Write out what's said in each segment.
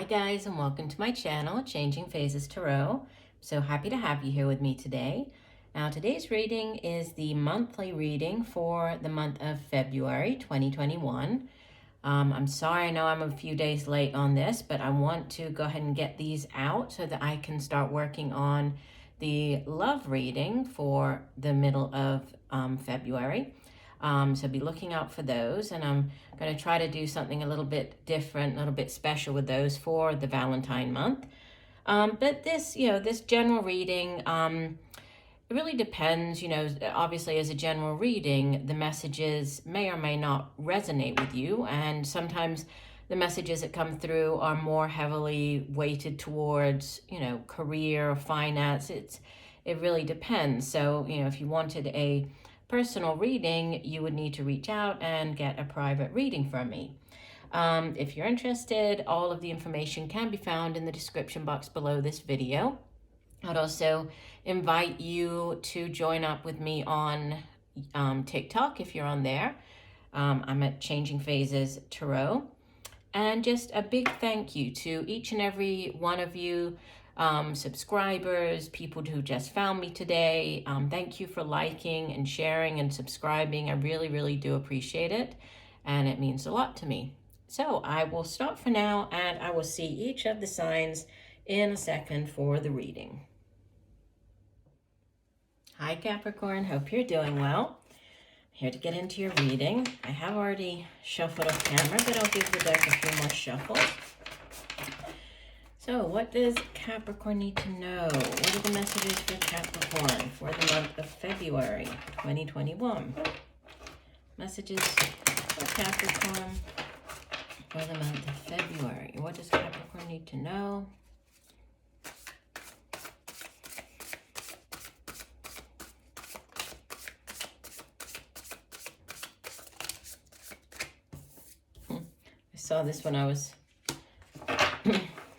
guys, and welcome to my channel, Changing Phases Tarot. So happy to have you here with me today. Now today's reading is the monthly reading for the month of February 2021. I'm sorry, I know I'm a few days late on this, but I want to go ahead and get these out so that I can start working on the love reading for the middle of February. So be looking out for those, and I'm going to try to do something a little bit different, a little bit special with those for the Valentine month. But this, this general reading, it really depends, obviously as a general reading, the messages may or may not resonate with you. And sometimes the messages that come through are more heavily weighted towards, career or finance. It really depends. So, if you wanted a personal reading, you would need to reach out and get a private reading from me. If you're interested, all of the information can be found in the description box below this video. I'd also invite you to join up with me on TikTok if you're on there. I'm at Changing Phases Tarot. And just a big thank you to each and every one of you, subscribers, people who just found me today. Thank you for liking and sharing and subscribing. I really, really do appreciate it, and it means a lot to me. So I will stop for now, and I will see each of the signs in a second for the reading. Hi Capricorn, hope you're doing well. Here to get into your reading. I have already shuffled off camera, but I'll give the deck a few more shuffles. So what does Capricorn need to know? What are the messages for Capricorn for the month of February 2021? Messages for Capricorn for the month of February. What does Capricorn need to know? I saw this when I was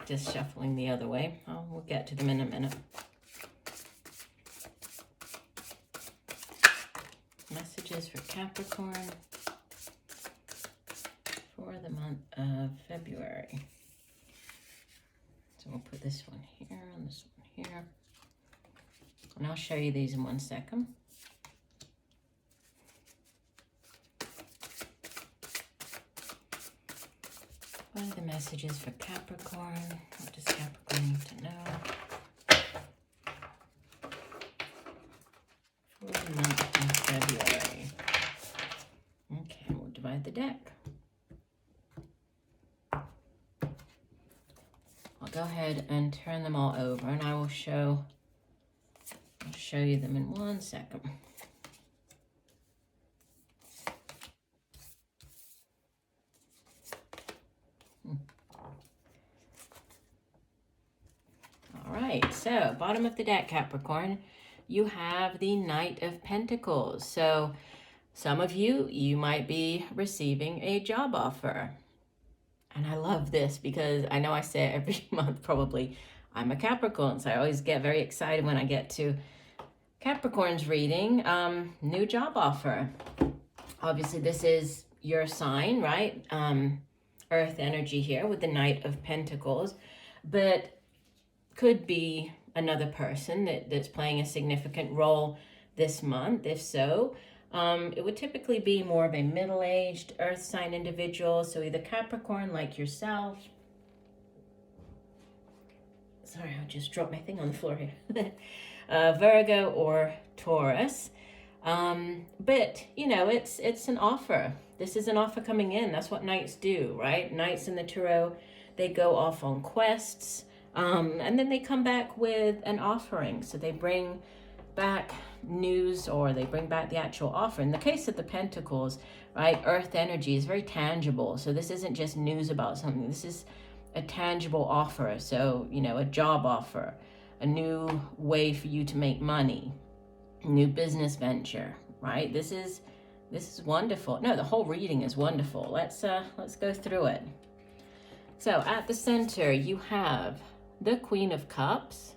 just shuffling the other way. We'll get to them in a minute. Messages for Capricorn for the month of February. So we'll put this one here and this one here. And I'll show you these in 1 second. What are the messages for Capricorn? What does Capricorn need to know for the month of February? Okay, we'll divide the deck. I'll go ahead and turn them all over, and I'll show you them in 1 second. So bottom of the deck, Capricorn, you have the Knight of Pentacles. So some of you might be receiving a job offer. And I love this because I know I say it every month probably. I'm a Capricorn, so I always get very excited when I get to Capricorn's reading. New job offer. Obviously this is your sign, right? Earth energy here with the Knight of Pentacles. But could be another person that's playing a significant role this month. If so, it would typically be more of a middle-aged earth sign individual. So either Capricorn like yourself. Sorry, I just dropped my thing on the floor here. Virgo or Taurus. But, it's an offer. This is an offer coming in. That's what knights do, right? Knights in the tarot, they go off on quests. And then they come back with an offering. So they bring back news, or they bring back the actual offer. In the case of the Pentacles, right, earth energy is very tangible. So this isn't just news about something. This is a tangible offer. So, a job offer, a new way for you to make money, a new business venture, right? This is wonderful. No, the whole reading is wonderful. Let's go through it. So at the center, you have the Queen of Cups,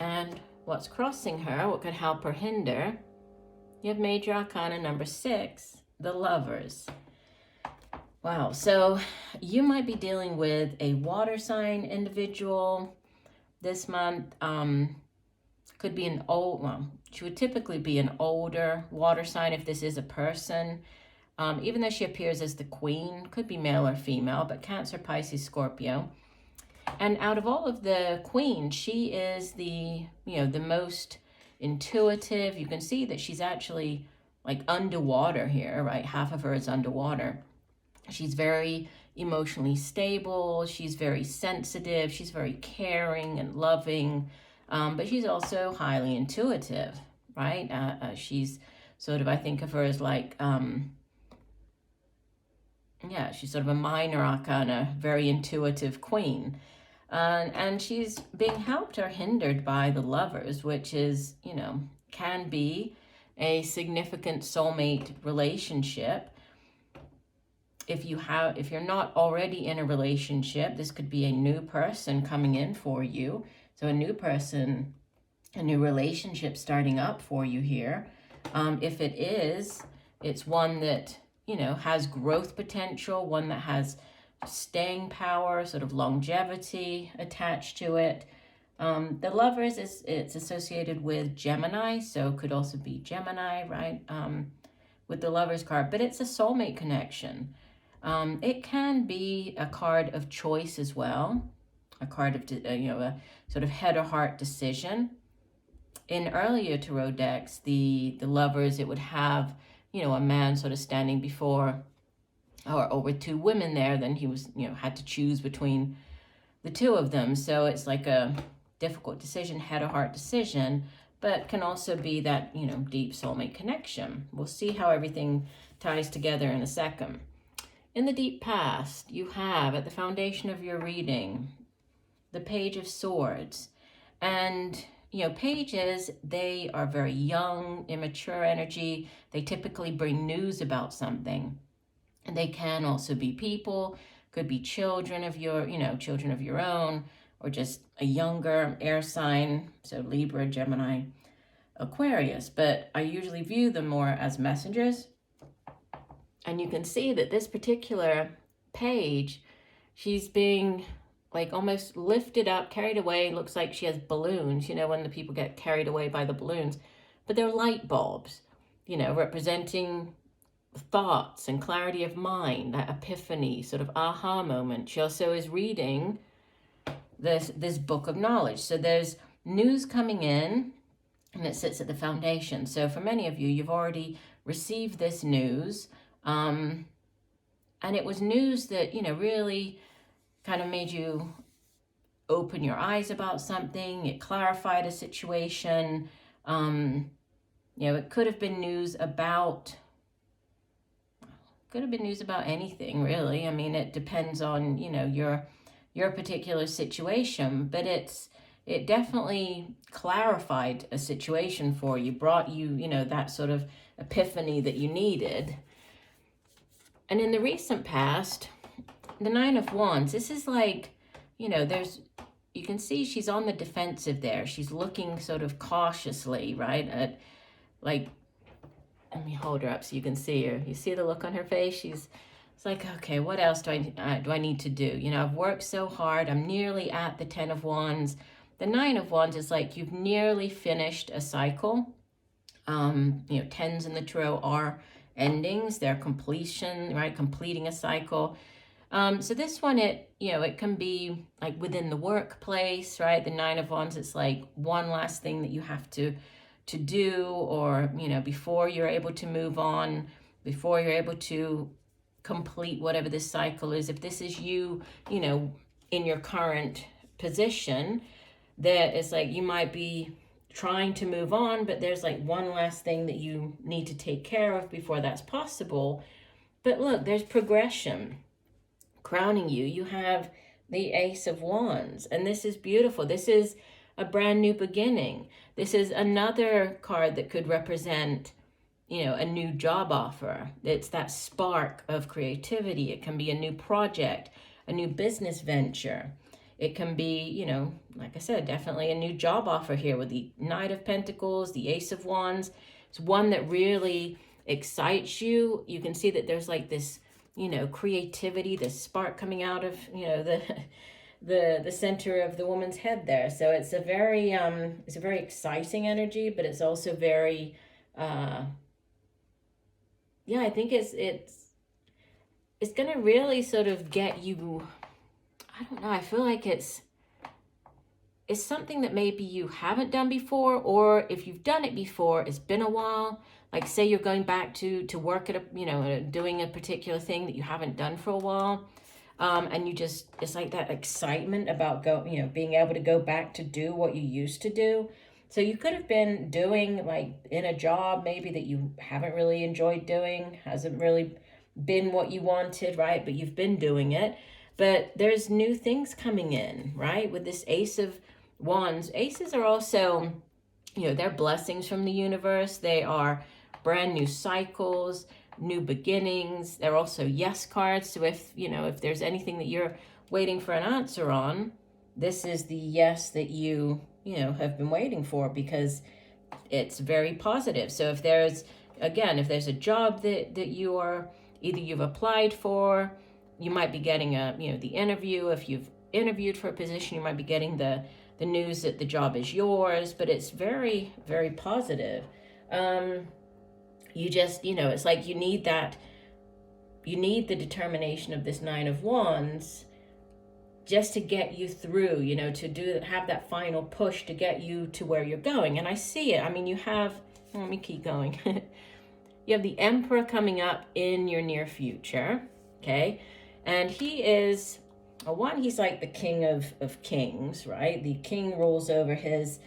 and what's crossing her, what could help or hinder, you have Major Arcana number 6, the Lovers. Wow, so you might be dealing with a water sign individual this month. Could be an old, well, she would typically be an older water sign if this is a person. Even though she appears as the queen, could be male or female, but Cancer, Pisces, Scorpio. And out of all of the queens, she is the, the most intuitive. You can see that she's actually like underwater here, right? Half of her is underwater. She's very emotionally stable. She's very sensitive. She's very caring and loving. But she's also highly intuitive, right? She's sort of, I think of her as like, she's sort of a minor arcana, very intuitive queen. And she's being helped or hindered by the Lovers, which is, can be a significant soulmate relationship. If you're not already in a relationship, this could be a new person coming in for you. So a new person, a new relationship starting up for you here. If it is, it's one that, has growth potential, one that has staying power, sort of longevity attached to it. The Lovers, it's associated with Gemini, so could also be Gemini, right? With the Lovers card, but it's a soulmate connection. It can be a card of choice as well, a card of, a sort of head or heart decision. In earlier tarot decks, the Lovers, it would have, a man sort of standing before or with two women there, then he was, had to choose between the two of them. So it's like a difficult decision, head or heart decision, but can also be that, deep soulmate connection. We'll see how everything ties together in a second. In the deep past, you have at the foundation of your reading, the Page of Swords. And, pages, they are very young, immature energy. They typically bring news about something. And they can also be people, could be children of your, children of your own, or just a younger air sign, so Libra, Gemini, Aquarius. But I usually view them more as messengers. And you can see that this particular page, she's being like almost lifted up, carried away. Looks like she has balloons, when the people get carried away by the balloons. But they're light bulbs, representing thoughts and clarity of mind, that epiphany, sort of aha moment. She also is reading this book of knowledge. So there's news coming in, and it sits at the foundation. So for many of you, you've already received this news. And it was news that, really kind of made you open your eyes about something. It clarified a situation. It could have been news about anything, really. I mean, it depends on, your particular situation, but it definitely clarified a situation for you, brought you, that sort of epiphany that you needed. And in the recent past, the Nine of Wands, this is like, you can see she's on the defensive there. She's looking sort of cautiously, right? Let me hold her up so you can see her. You see the look on her face? It's like, okay, what else do I need to do? I've worked so hard. I'm nearly at the 10 of Wands. The 9 of Wands is like you've nearly finished a cycle. Tens in the tarot are endings. They're completion, right? Completing a cycle. So this one, it can be like within the workplace, right? The 9 of Wands, it's like one last thing that you have to do, or, before you're able to move on, before you're able to complete whatever this cycle is. If this is you, in your current position, that it's like you might be trying to move on, but there's like one last thing that you need to take care of before that's possible. But look, there's progression. Crowning you, you have the Ace of Wands, and this is beautiful. This is a brand new beginning. This is another card that could represent, a new job offer. It's that spark of creativity. It can be a new project, a new business venture. It can be, like I said, definitely a new job offer here with the Knight of Pentacles, the Ace of Wands. It's one that really excites you. You can see that there's like this you know, creativity, the spark coming out of, you know, the center of the woman's head there. So it's a very exciting energy, but it's also very yeah, I think it's gonna really sort of get you, I don't know, I feel like it's something that maybe you haven't done before, or if you've done it before, it's been a while. Like say you're going back to work at a, you know, doing a particular thing that you haven't done for a while. And you just, it's like that excitement about being able to go back to do what you used to do. So you could have been doing like in a job maybe that you haven't really enjoyed doing, hasn't really been what you wanted, right? But you've been doing it. But there's new things coming in, right? With this Ace of Wands. Aces are also, you know, they're blessings from the universe. They are brand new cycles, new beginnings. They're also yes cards. So if, you know, if there's anything that you're waiting for an answer on, this is the yes that you know, have been waiting for, because it's very positive. So if there's, again, if there's a job that you are, either you've applied for, you might be getting a, you know, the interview. If you've interviewed for a position, you might be getting the news that the job is yours, but it's very, very positive. You just, you know, it's like you need the determination of this Nine of Wands just to get you through, you know, have that final push to get you to where you're going. And I see it. I mean, you have, let me keep going. You have the Emperor coming up in your near future, okay? And he is, he's like the king of kings, right? The king rules over his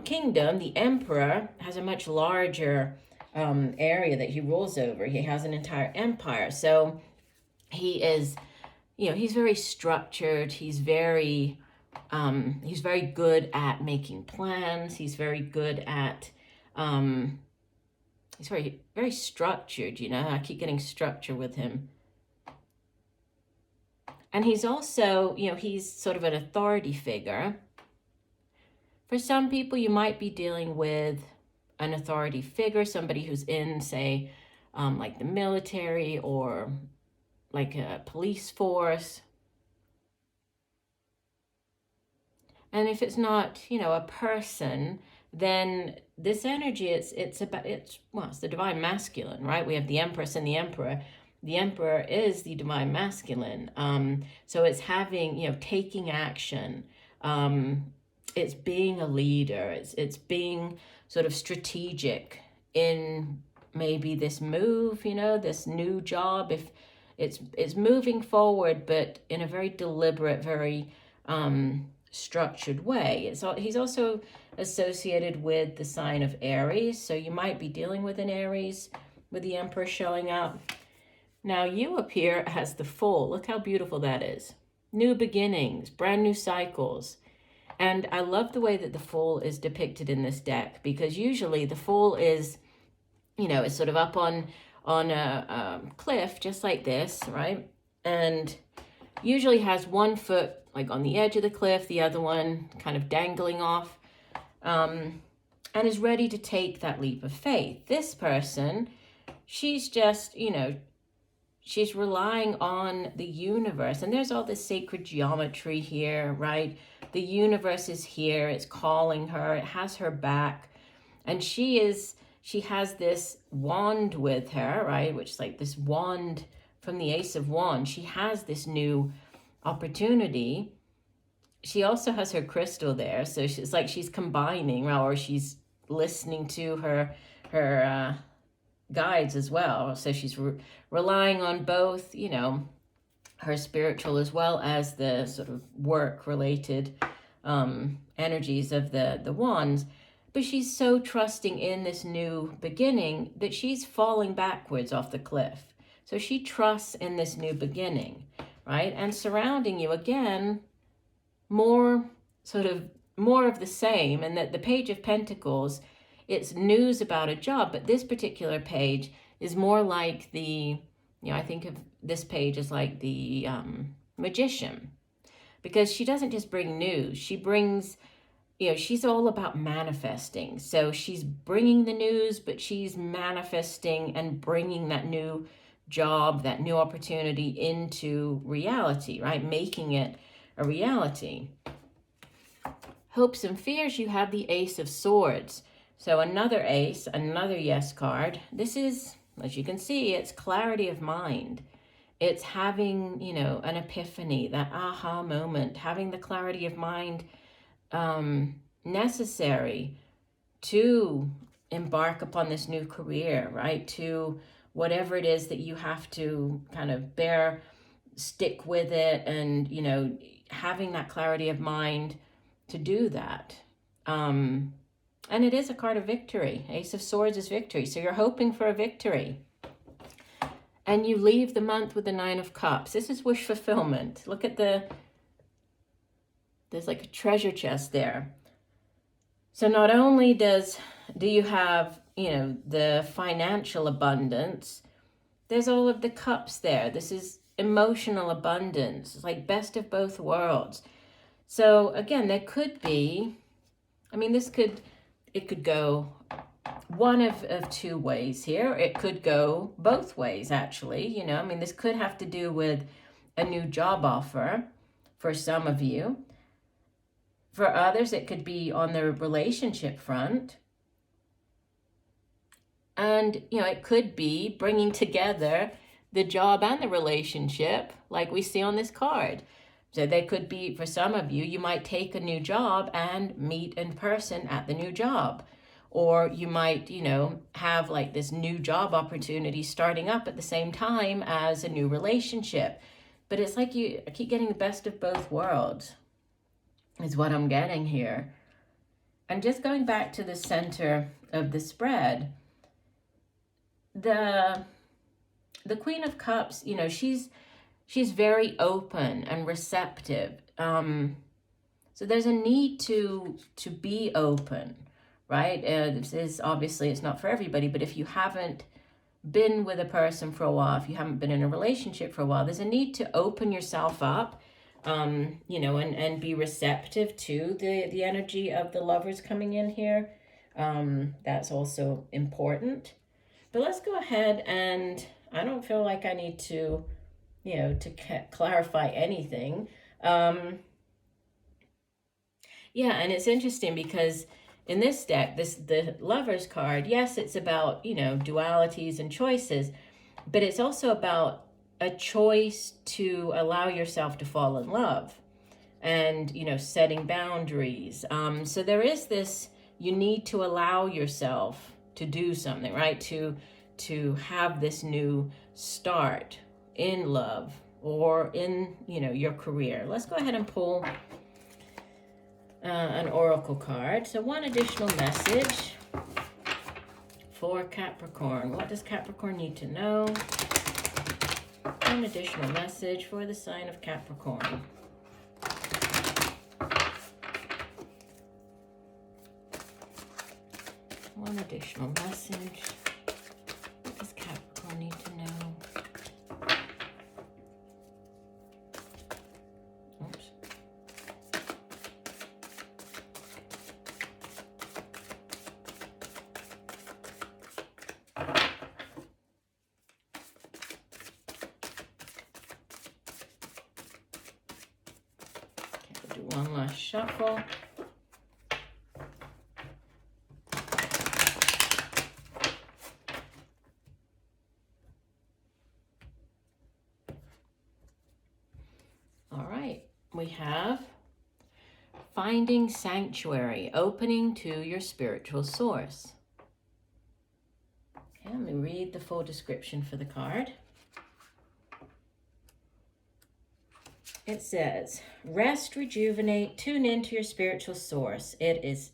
kingdom. The Emperor has a much larger area that he rules over. He has an entire empire. So he is, you know, he's very structured. He's very good at making plans. He's very good at, he's very, very structured, you know. I keep getting structure with him. And he's also, you know, he's sort of an authority figure. For some people, you might be dealing with an authority figure, somebody who's in, say, like the military or like a police force. And if it's not, you know, a person, then this energy, it's the divine masculine, right? We have the Empress and the Emperor. The Emperor is the divine masculine. So it's having, you know, taking action. It's being a leader. It's being sort of strategic in maybe this move, you know, this new job. If it's moving forward, but in a very deliberate, very structured way. He's also associated with the sign of Aries. So you might be dealing with an Aries with the Emperor showing up. Now you appear as the Fool. Look how beautiful that is. New beginnings, brand new cycles. And I love the way that the Fool is depicted in this deck, because usually the Fool is, you know, is sort of up on a cliff just like this, right? And usually has one foot like on the edge of the cliff, the other one kind of dangling off, and is ready to take that leap of faith. This person, she's just, you know, she's relying on the universe. And there's all this sacred geometry here, right? The universe is here. It's calling her. It has her back. And she has this wand with her, right? Which is like this wand from the Ace of Wands. She has this new opportunity. She also has her crystal there. So it's like she's combining, or she's listening to her guides as well. So she's relying on both, you know, her spiritual as well as the sort of work related energies of the wands. But she's so trusting in this new beginning that she's falling backwards off the cliff. So she trusts in this new beginning, right? And surrounding you, again, more of the same. And that the Page of Pentacles, it's news about a job, but this particular page is more like the, you know, I think of this page as like the magician, because she doesn't just bring news. She brings, you know, she's all about manifesting. So she's bringing the news, but she's manifesting and bringing that new job, that new opportunity into reality, right? Making it a reality. Hopes and fears, you have the Ace of Swords. So another ace, another yes card. This is, as you can see, it's clarity of mind. It's having, you know, an epiphany, that aha moment, having the clarity of mind necessary to embark upon this new career, right? To whatever it is that you have to kind of stick with it, and, you know, having that clarity of mind to do that. And it is a card of victory. Ace of Swords is victory. So you're hoping for a victory. And you leave the month with the Nine of Cups. This is wish fulfillment. Look at there's like a treasure chest there. So not only do you have, you know, the financial abundance, there's all of the cups there. This is emotional abundance. It's like best of both worlds. So again, there could be, I mean, it could go one of two ways here. It could go both ways, actually. You know, I mean, this could have to do with a new job offer for some of you. For others, it could be on the relationship front. And, you know, it could be bringing together the job and the relationship, like we see on this card. So they could be, for some of you, you might take a new job and meet in person at the new job. Or you might, you know, have like this new job opportunity starting up at the same time as a new relationship. But it's like you keep getting the best of both worlds, is what I'm getting here. And just going back to the center of the spread, the Queen of Cups, you know, she's very open and receptive. So there's a need to be open, right? This is obviously, it's not for everybody, but if you haven't been with a person for a while, if you haven't been in a relationship for a while, there's a need to open yourself up, you know, and be receptive to the energy of the lovers coming in here. That's also important. But let's go ahead, and I don't feel like I need to, you know, to clarify anything. Yeah, and it's interesting because in this deck, the Lovers card, yes, it's about, you know, dualities and choices, but it's also about a choice to allow yourself to fall in love and, you know, setting boundaries. So there is this, you need to allow yourself to do something, right? To have this new start in love or in, you know, your career. Let's go ahead and pull an oracle card. So one additional message for Capricorn. What does Capricorn need to know? One additional message for the sign of Capricorn. One additional message. What does Capricorn need to know? Oops. Okay, we'll do one last shuffle. We have finding sanctuary, opening to your spiritual source. Okay, let me read the full description for the card. It says, rest, rejuvenate, tune into your spiritual source. It is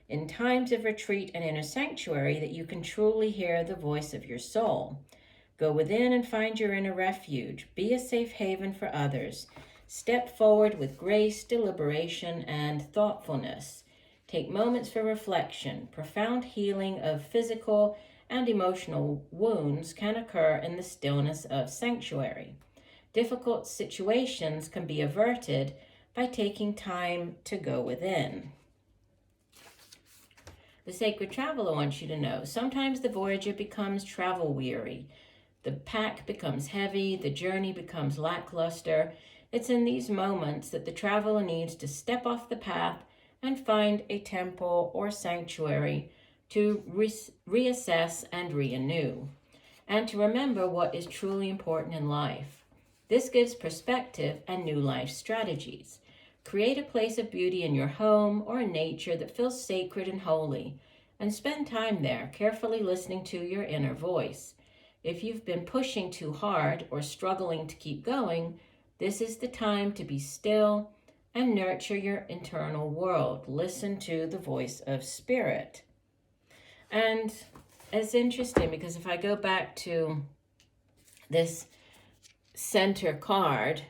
in times of retreat and inner sanctuary that you can truly hear the voice of your soul. Go within and find your inner refuge. Be a safe haven for others. Step forward with grace, deliberation, and thoughtfulness. Take moments for reflection. Profound healing of physical and emotional wounds can occur in the stillness of sanctuary. Difficult situations can be averted by taking time to go within. The sacred traveler wants you to know, sometimes the voyager becomes travel weary. the pack becomes heavy, the journey becomes lackluster. It's in these moments that the traveler needs to step off the path and find a temple or sanctuary to reassess and renew, and to remember what is truly important in life. This gives perspective and new life strategies. Create a place of beauty in your home or in nature that feels sacred and holy, and spend time there, carefully listening to your inner voice. If you've been pushing too hard or struggling to keep going, this is the time to be still and nurture your internal world. Listen to the voice of spirit. And it's interesting because if I go back to this center card,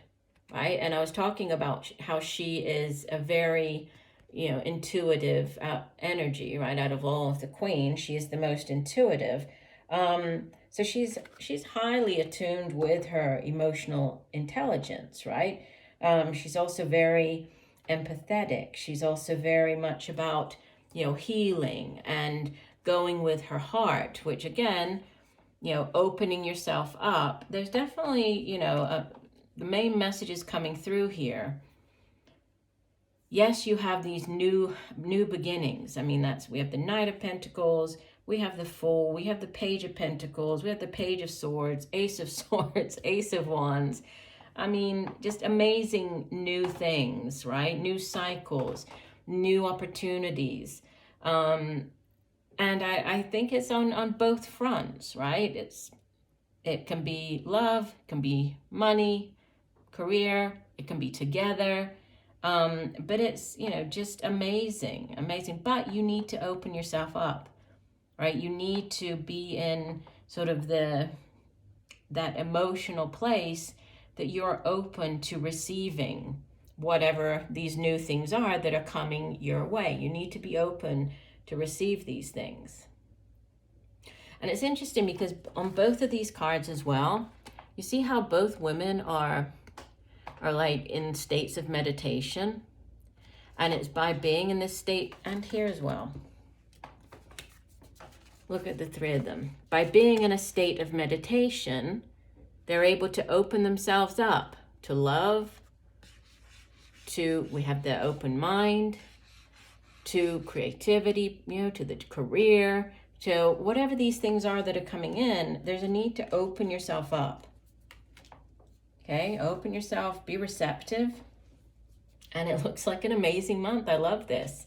right, and I was talking about how she is a very, intuitive energy, right? Out of all of the queens, she is the most intuitive. So she's highly attuned with her emotional intelligence, right? She's also very empathetic. She's also very much about, healing and going with her heart, which again, opening yourself up. There's definitely, the main message is coming through here. Yes, you have these new beginnings. I mean, we have the Knight of Pentacles, we have the Fool, we have the Page of Pentacles, we have the Page of Swords, Ace of Swords, Ace of Wands. I mean, just amazing new things, right? New cycles, new opportunities. And I think it's on both fronts, right? It can be love, it can be money, career, it can be together. But it's, just amazing. But you need to open yourself up, right? You need to be in sort of that emotional place that you're open to receiving whatever these new things are that are coming your way. You need to be open to receive these things. And it's interesting because on both of these cards as well, you see how both women are like in states of meditation. And it's by being in this state, and here as well. Look at the three of them. By being in a state of meditation, they're able to open themselves up to love, we have the open mind, to creativity, to the career, to whatever these things are that are coming in. There's a need to open yourself up. Okay, open yourself, be receptive. And it looks like an amazing month. I love this.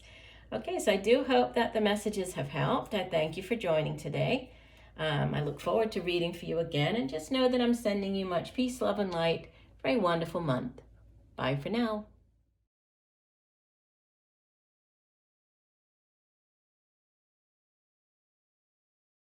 Okay, so I do hope that the messages have helped. I thank you for joining today. I look forward to reading for you again. And just know that I'm sending you much peace, love, and light for a wonderful month. Bye for now.